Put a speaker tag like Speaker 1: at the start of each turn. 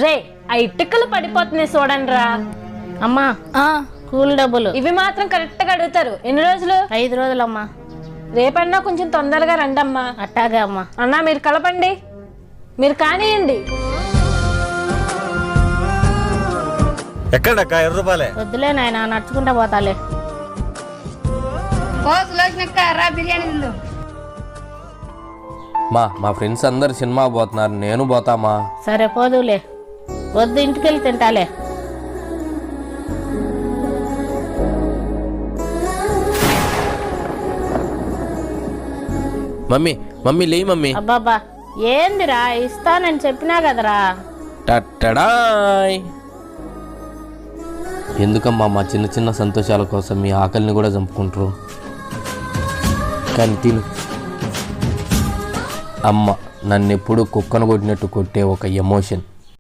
Speaker 1: రే ఆ ఇటుకలు పడిపోతున్నాయి చూడండి రా.
Speaker 2: అమ్మా కూల్ డబ్బులు
Speaker 1: ఇవి మాత్రం కరెక్ట్ గా అడుగుతారు. ఎన్ని రోజులు?
Speaker 2: 5 రోజులమ్మా.
Speaker 1: రేపన్నా కొంచెం తొందరగా రండమ్మా.
Speaker 2: అట్టాగే అమ్మా.
Speaker 1: అన్నా మీరు కలపండి, మీరు కానియండి.
Speaker 3: ఎక్కడక్క 2 రూపాయలే?
Speaker 2: వద్దులే నాయన, నడుచుకుంటా పోతాలే.
Speaker 4: మా ఫ్రెండ్స్ అందరు సినిమా పోతున్నారు, నేను పోతామా?
Speaker 2: సరే పోదులే, వద్దు ఇంటికి వెళ్ళి తింటాలే.
Speaker 4: మమ్మీ మమ్మీ లే మమ్మీ.
Speaker 2: అబ్బాబ్బా ఏందిరా, ఇస్తానని చెప్పినా కదరా.
Speaker 4: టట్టడాయ్. ఎందుకమ్మా మా చిన్న చిన్న సంతోషాల కోసం మీ ఆకలిని కూడా చంపుకుంటారు? కానీ తిను. అమ్మ నన్ను ఎప్పుడు కుక్కను కొట్టినట్టు కొట్టే ఒక ఎమోషన్.